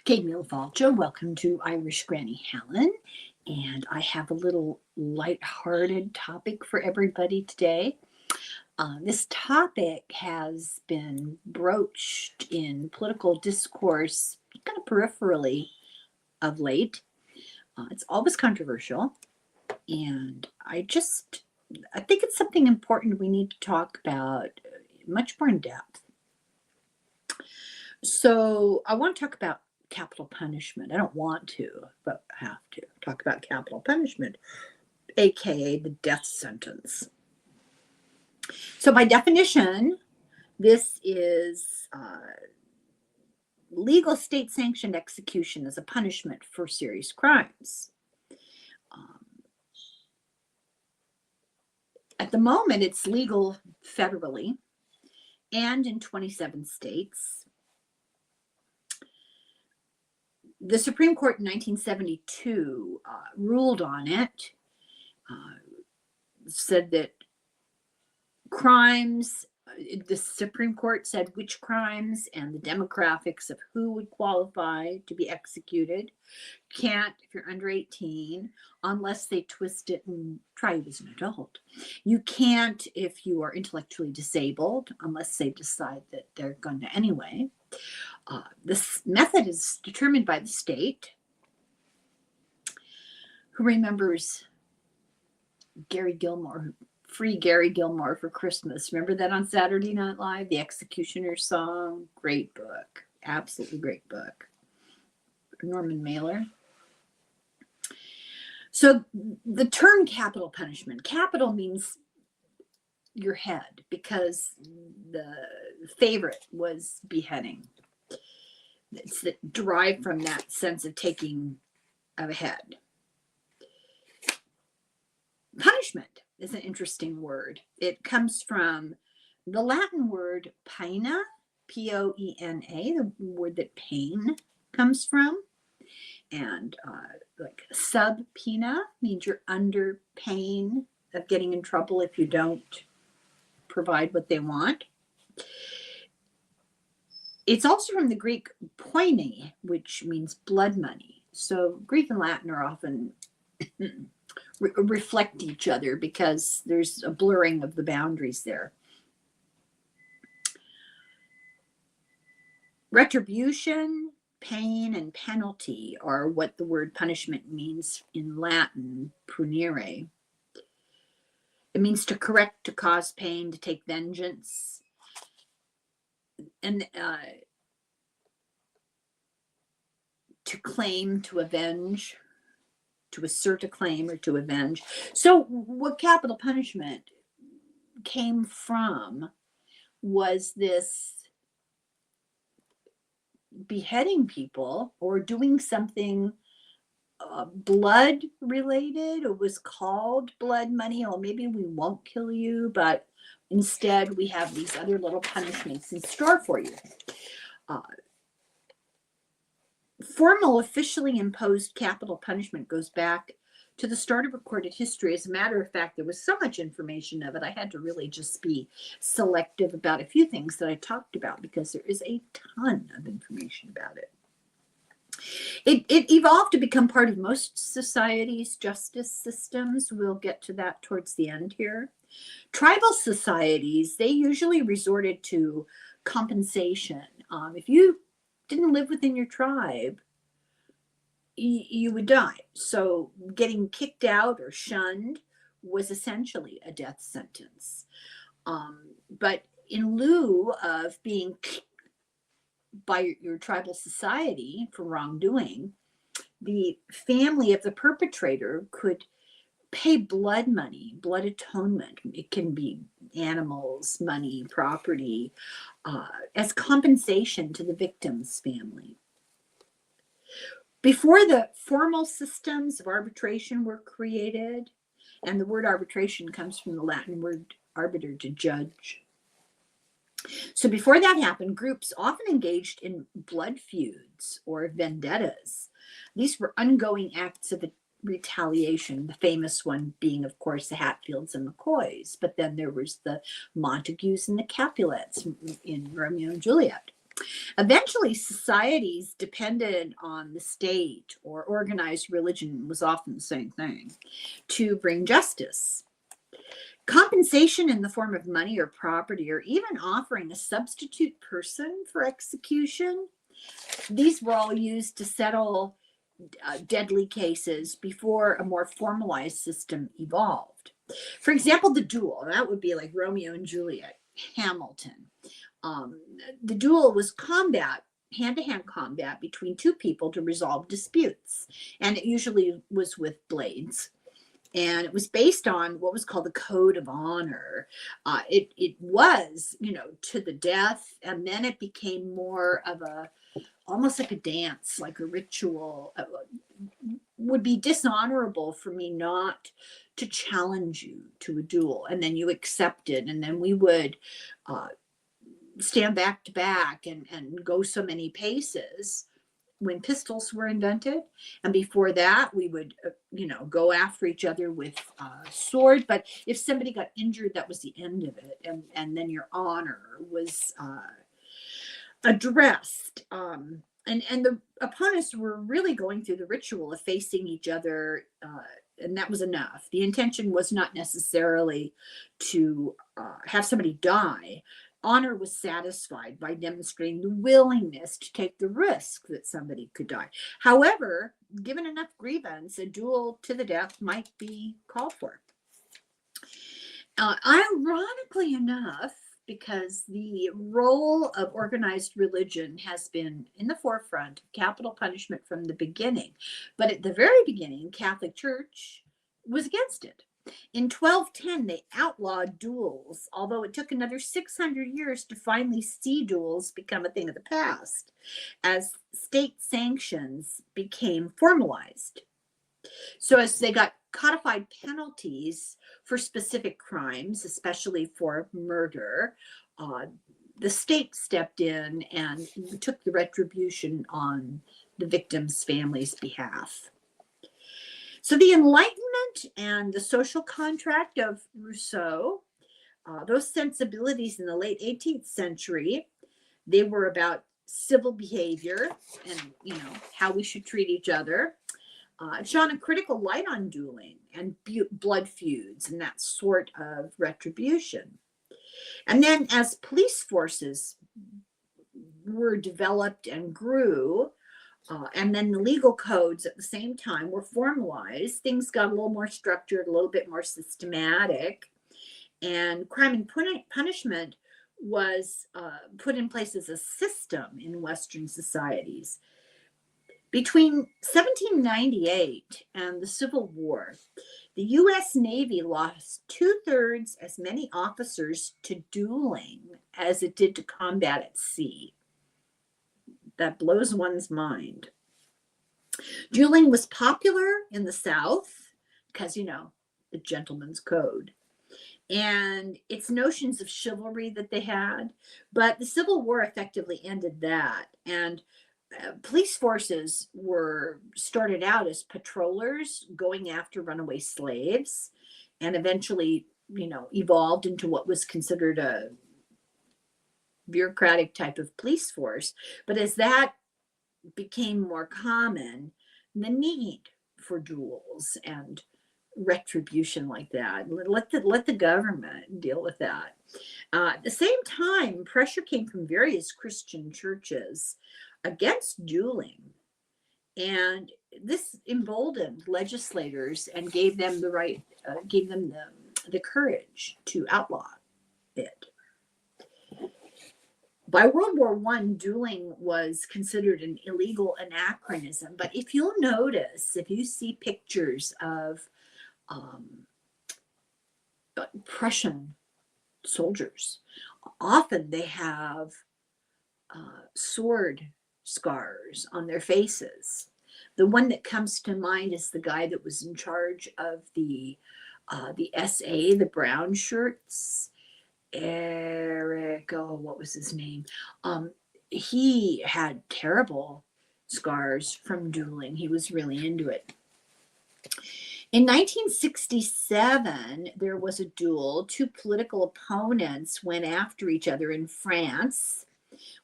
Kate Milvalcha, welcome to Irish Granny Helen. And I have a little light-hearted topic for everybody today. This topic has been broached in political discourse kind of peripherally of late. It's always controversial. And I think it's something important we need to talk about much more in depth. So I want to talk about capital punishment. I don't want to, but have to talk about capital punishment, aka the death sentence. So by definition, this is legal state-sanctioned execution as a punishment for serious crimes. At the moment, it's legal federally and in 27 states. The Supreme Court in 1972 ruled on it, said that crimes, the Supreme Court said which crimes and the demographics of who would qualify to be executed can't, if you're under 18, unless they twist it and try you as an adult. You can't if you are intellectually disabled, unless they decide that they're going to anyway. This method is determined by the state. Who remembers Gary Gilmore, Free Gary Gilmore for Christmas? Remember that on Saturday Night Live? The Executioner's Song? Great book. Absolutely great book. Norman Mailer. So the term capital punishment, capital means your head, because the favorite was beheading. It's derived from that sense of taking of a head. Punishment is an interesting word. It comes from the Latin word pena, P-O-E-N-A, the word that pain comes from. And like subpoena means you're under pain of getting in trouble if you don't provide what they want. It's also from the Greek poiné, which means blood money. So Greek and Latin are often reflect each other because there's a blurring of the boundaries there. Retribution, pain, and penalty are what the word punishment means in Latin, punire. It means to correct, to cause pain, to take vengeance. And to claim, to avenge, to assert a claim, or to avenge. So what capital punishment came from was this beheading people or doing something blood related. It was called blood money. Or maybe we won't kill you, but instead we have these other little punishments in store for you. Formal, officially imposed capital punishment goes back to the start of recorded history. As a matter of fact, there was so much information of it, I had to really just be selective about a few things that I talked about because there is a ton of information about it. It evolved to become part of most societies' justice systems. We'll get to that towards the end here. Tribal societies, they usually resorted to compensation. If you didn't live within your tribe, you would die. So getting kicked out or shunned was essentially a death sentence. But in lieu of being kicked by your tribal society for wrongdoing, the family of the perpetrator could pay blood money, blood atonement. It can be animals, money, property, as compensation to the victim's family. Before the formal systems of arbitration were created, and the word arbitration comes from the Latin word arbiter, to judge. So before that happened, groups often engaged in blood feuds or vendettas. These were ongoing acts of retaliation, the famous one being, of course, the Hatfields and McCoys. But then there was the Montagues and the Capulets in Romeo and Juliet. Eventually, societies depended on the state, or organized religion was often the same thing, to bring justice. Compensation in the form of money or property, or even offering a substitute person for execution, these were all used to settle deadly cases before a more formalized system evolved. For example, the duel, that would be like Romeo and Juliet, Hamilton. Um, the duel was combat, hand-to-hand combat between two people to resolve disputes, and it usually was with blades. And it was based on what was called the code of honor. It was, to the death, and then it became more of a, almost like a dance, like a ritual. Would be dishonorable for me not to challenge you to a duel, and then you accepted, and then we would stand back to back and go so many paces when pistols were invented. And before that, we would, go after each other with sword. But if somebody got injured, that was the end of it. And then your honor was addressed. And the opponents were really going through the ritual of facing each other, and that was enough. The intention was not necessarily to have somebody die. Honor was satisfied by demonstrating the willingness to take the risk that somebody could die. However, given enough grievance, a duel to the death might be called for. Ironically enough, because the role of organized religion has been in the forefront of capital punishment from the beginning, but at the very beginning, Catholic Church was against it. In 1210, they outlawed duels, although it took another 600 years to finally see duels become a thing of the past, as state sanctions became formalized. So as they got codified penalties for specific crimes, especially for murder, the state stepped in and took the retribution on the victims' families' behalf. So the Enlightenment and the social contract of Rousseau, those sensibilities in the late 18th century, they were about civil behavior and, how we should treat each other. Shone a critical light on dueling and blood feuds and that sort of retribution. And then as police forces were developed and grew, and then the legal codes at the same time were formalized, things got a little more structured, a little bit more systematic, and crime and punishment was put in place as a system in Western societies. Between 1798 and the Civil War, the U.S. Navy lost 2/3 as many officers to dueling as it did to combat at sea. That blows one's mind. Dueling was popular in the South because, the gentleman's code and its notions of chivalry that they had. But the Civil War effectively ended that. And police forces were started out as patrollers going after runaway slaves, and eventually, evolved into what was considered a bureaucratic type of police force. But as that became more common, the need for duels and retribution like that, let the government deal with that. At the same time, pressure came from various Christian churches against dueling, and this emboldened legislators and gave them the right, gave them the courage to outlaw it. By World War I, dueling was considered an illegal anachronism. But if you'll notice, if you see pictures of Prussian soldiers, often they have sword scars on their faces. The one that comes to mind is the guy that was in charge of the SA, the brown shirts. Eric, what was his name? He had terrible scars from dueling. He was really into it. In 1967, there was a duel. Two political opponents went after each other in France.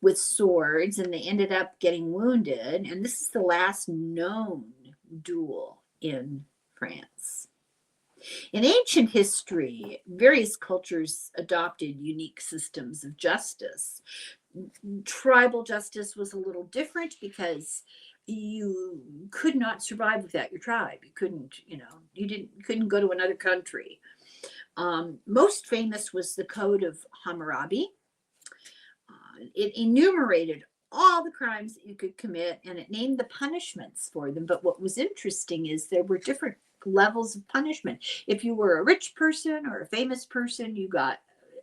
with swords, and they ended up getting wounded. And this is the last known duel in France. In ancient history, various cultures adopted unique systems of justice. Tribal justice was a little different because you could not survive without your tribe. You couldn't, couldn't go to another country. Most famous was the Code of Hammurabi. It enumerated all the crimes that you could commit, and it named the punishments for them. But what was interesting is there were different levels of punishment. If you were a rich person or a famous person, you got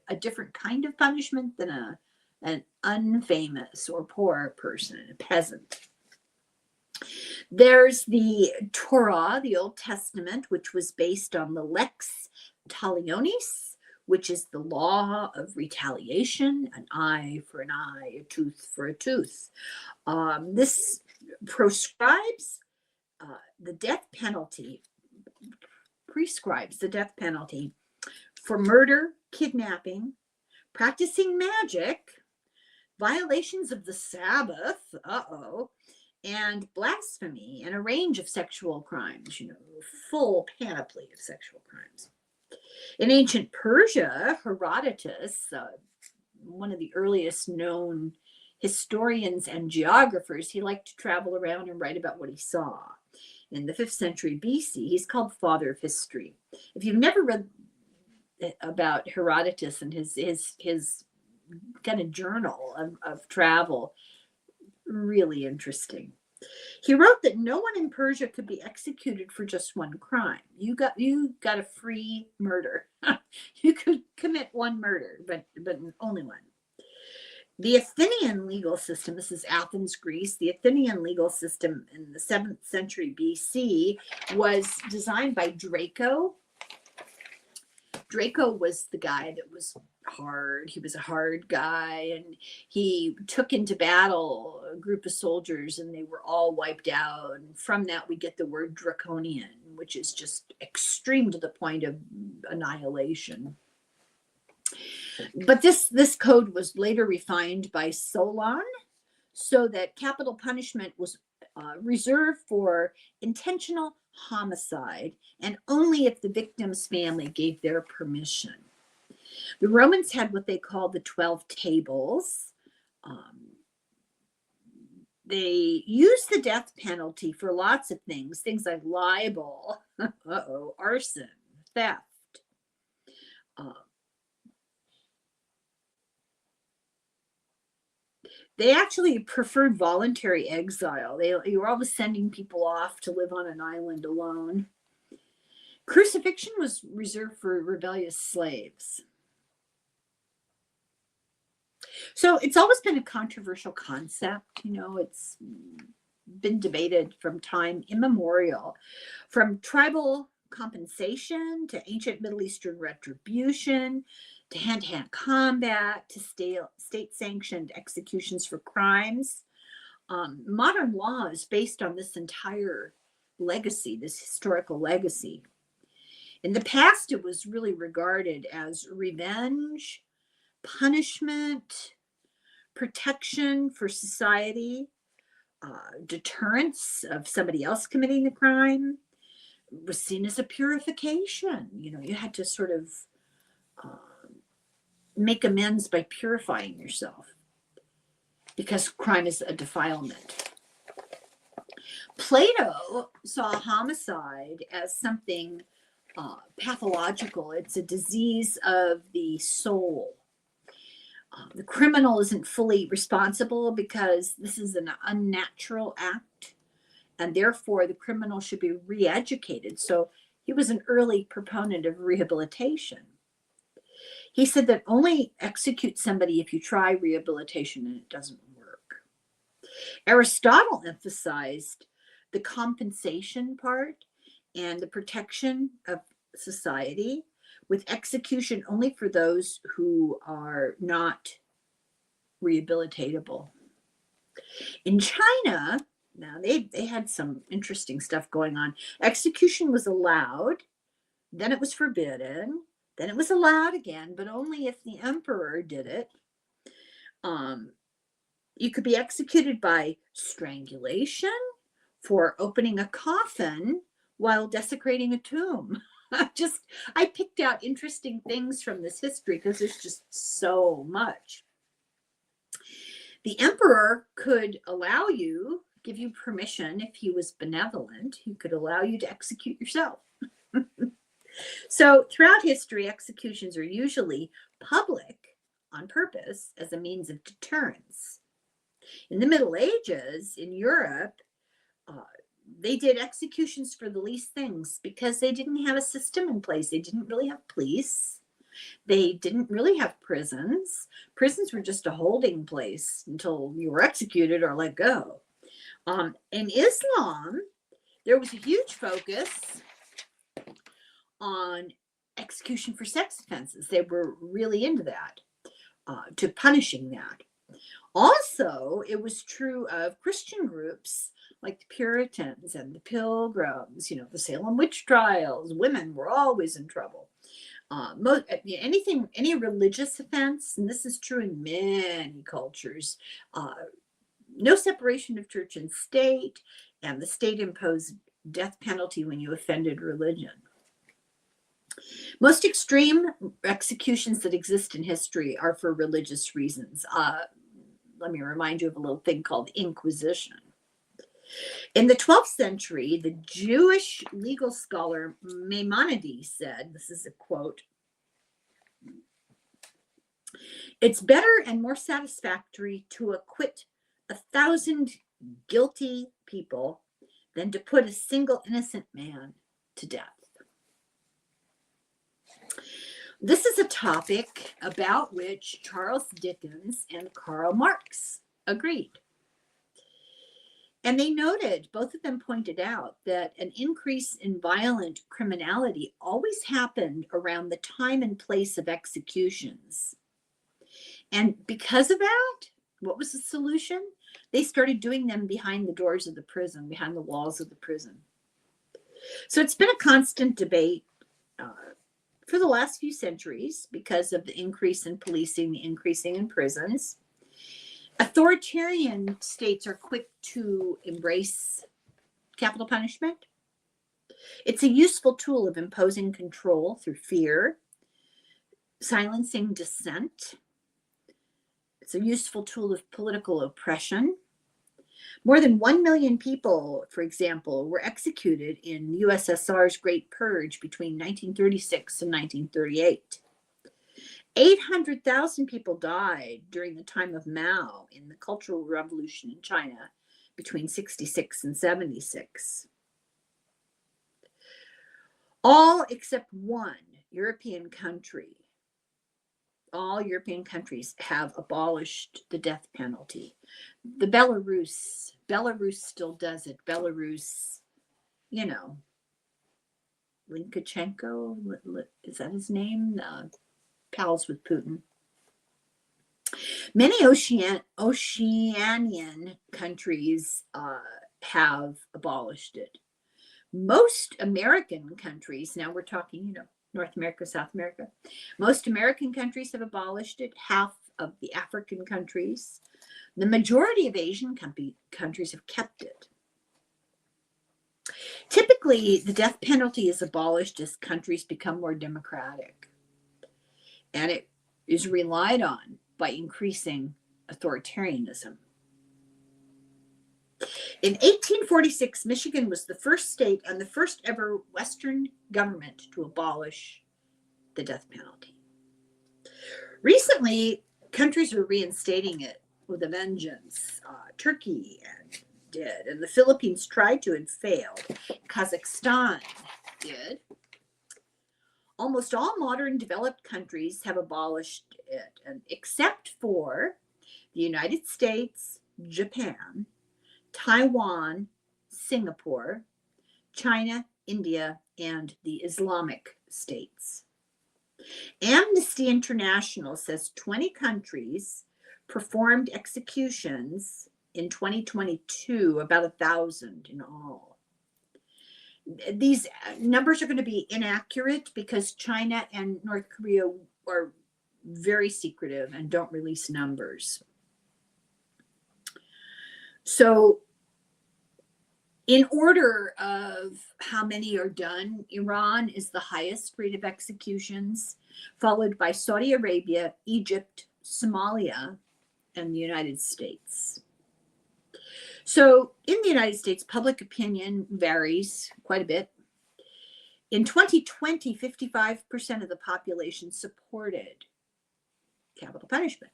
a different kind of punishment than an unfamous or poor person, a peasant. There's the Torah, the Old Testament, which was based on the Lex Talionis, which is the law of retaliation, an eye for an eye, a tooth for a tooth. This prescribes the death penalty for murder, kidnapping, practicing magic, violations of the Sabbath, and blasphemy, and a range of sexual crimes, full panoply of sexual crimes. In ancient Persia, Herodotus, one of the earliest known historians and geographers, he liked to travel around and write about what he saw. In the 5th century BC, he's called Father of History. If you've never read about Herodotus and his kind of journal of travel, really interesting. He wrote that no one in Persia could be executed for just one crime. You got a free murder. You could commit one murder, but only one. The Athenian legal system, this is Athens, Greece, the Athenian legal system in the 7th century BC was designed by Draco. Draco was the guy that was hard. He was a hard guy, and he took into battle a group of soldiers, and they were all wiped out. And from that, we get the word draconian, which is just extreme to the point of annihilation. But this code was later refined by Solon so that capital punishment was reserved for intentional homicide, and only if the victim's family gave their permission. The Romans had what they called the 12 tables. They used the death penalty for lots of things like libel, arson, theft. They actually preferred voluntary exile. You were always sending people off to live on an island alone. Crucifixion was reserved for rebellious slaves. So it's always been a controversial concept. It's been debated from time immemorial, from tribal compensation to ancient Middle Eastern retribution, to hand-to-hand combat, to state-sanctioned executions for crimes. Modern law is based on this entire legacy, this historical legacy. In the past, it was really regarded as revenge, punishment, protection for society, deterrence of somebody else committing the crime. It was seen as a purification. You had to sort of make amends by purifying yourself, because crime is a defilement. Plato saw homicide as something pathological. It's a disease of the soul. The criminal isn't fully responsible because this is an unnatural act, and therefore the criminal should be re-educated. So he was an early proponent of rehabilitation. He said that only execute somebody if you try rehabilitation and it doesn't work. Aristotle emphasized the compensation part and the protection of society, with execution only for those who are not rehabilitatable. In China, now they had some interesting stuff going on. Execution was allowed, then it was forbidden, then it was allowed again, but only if the emperor did it. You could be executed by strangulation, for opening a coffin while desecrating a tomb. I picked out interesting things from this history because there's just so much. The emperor could give you permission if he was benevolent, he could allow you to execute yourself. So throughout history, executions are usually public on purpose as a means of deterrence. In the Middle Ages in Europe, they did executions for the least things because they didn't have a system in place. They didn't really have police. They didn't really have prisons. Prisons were just a holding place until you were executed or let go. In Islam, there was a huge focus on execution for sex offenses. They were really into that, to punishing that. Also, it was true of Christian groups like the Puritans and the Pilgrims, the Salem witch trials. Women were always in trouble. Any religious offense, and this is true in many cultures, no separation of church and state, and the state imposed death penalty when you offended religion. Most extreme executions that exist in history are for religious reasons. Let me remind you of a little thing called Inquisition. In the 12th century, the Jewish legal scholar Maimonides said, this is a quote, "It's better and more satisfactory to acquit 1,000 guilty people than to put a single innocent man to death." This is a topic about which Charles Dickens and Karl Marx agreed. And they noted, both of them pointed out, that an increase in violent criminality always happened around the time and place of executions. And because of that, what was the solution? They started doing them behind the doors of the prison, behind the walls of the prison. So it's been a constant debate for the last few centuries because of the increase in policing, the increasing in prisons. Authoritarian states are quick to embrace capital punishment. It's a useful tool of imposing control through fear, silencing dissent. It's a useful tool of political oppression. More than 1 million people, for example, were executed in USSR's Great Purge between 1936 and 1938. 800,000 people died during the time of Mao in the Cultural Revolution in China between 66 and 76. All except one European country, all European countries have abolished the death penalty. The Belarus still does it. Belarus, Lukashenko, is that his name? Pals with Putin. Many Oceanian countries have abolished it. Most American countries, now we're talking, North America, South America, most American countries have abolished it. Half of the African countries. The majority of Asian countries have kept it. Typically, the death penalty is abolished as countries become more democratic, and it is relied on by increasing authoritarianism. In 1846, Michigan was the first state and the first ever Western government to abolish the death penalty. Recently, countries are reinstating it with a vengeance. Turkey did, and the Philippines tried to and failed. Kazakhstan did. Almost all modern developed countries have abolished it, and except for the United States, Japan, Taiwan, Singapore, China, India, and the Islamic states. Amnesty International says 20 countries performed executions in 2022, about 1,000 in all. These numbers are going to be inaccurate because China and North Korea are very secretive and don't release numbers. So in order of how many are done, Iran is the highest rate of executions, followed by Saudi Arabia, Egypt, Somalia, and the United States. So in the United States, public opinion varies quite a bit. In 2020, 55% of the population supported capital punishment.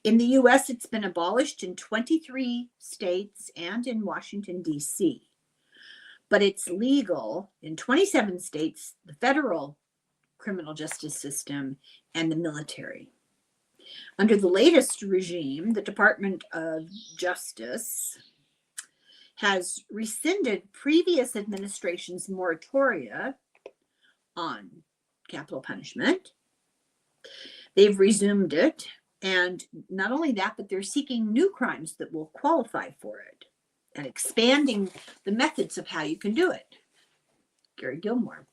In the US, it's been abolished in 23 states and in Washington, D.C. But it's legal in 27 states, the federal criminal justice system, and the military. Under the latest regime, the Department of Justice has rescinded previous administration's moratoria on capital punishment. They've resumed it. And not only that, but they're seeking new crimes that will qualify for it and expanding the methods of how you can do it. Gary Gilmore.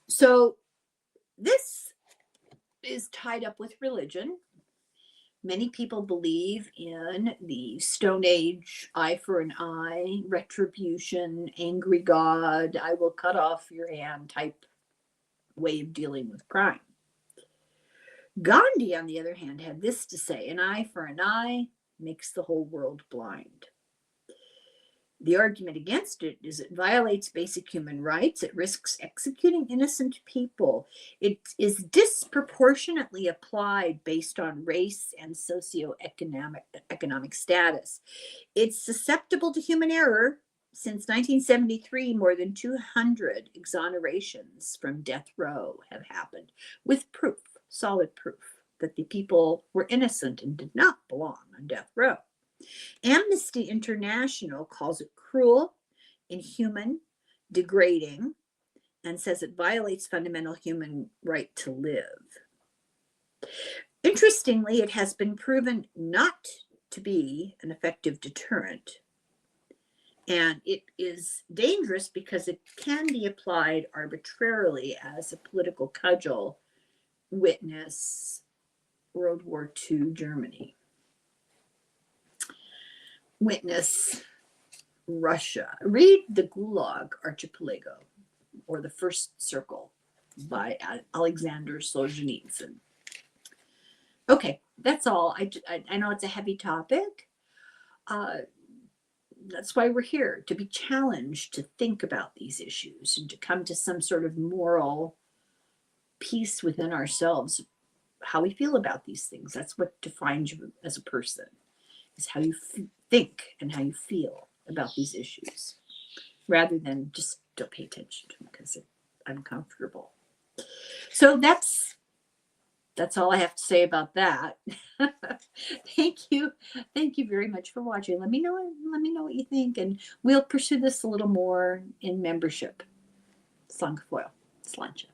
So this is tied up with religion. Many people believe in the Stone Age eye for an eye, retribution, angry God, I will cut off your hand type way of dealing with crime. Gandhi, on the other hand, had this to say: an eye for an eye makes the whole world blind. The argument against it is it violates basic human rights. It risks executing innocent people. It is disproportionately applied based on race and socioeconomic status. It's susceptible to human error. Since 1973, more than 200 exonerations from death row have happened with proof, solid proof, that the people were innocent and did not belong on death row. Amnesty International calls it cruel, inhuman, degrading, and says it violates fundamental human right to live. Interestingly, it has been proven not to be an effective deterrent. And it is dangerous because it can be applied arbitrarily as a political cudgel. Witness World War II Germany. Witness Russia. Read The Gulag Archipelago or The First Circle by Alexander Solzhenitsyn. Okay, that's all. I know it's a heavy topic. That's why we're here, to be challenged to think about these issues and to come to some sort of moral peace within ourselves, how we feel about these things. That's what defines you as a person, is how you think and how you feel about these issues, rather than just don't pay attention to them because it's uncomfortable. So that's all I have to say about that. Thank you very much for watching. Let me know what you think, and we'll pursue this a little more in membership. Slanka Foil. Slancha.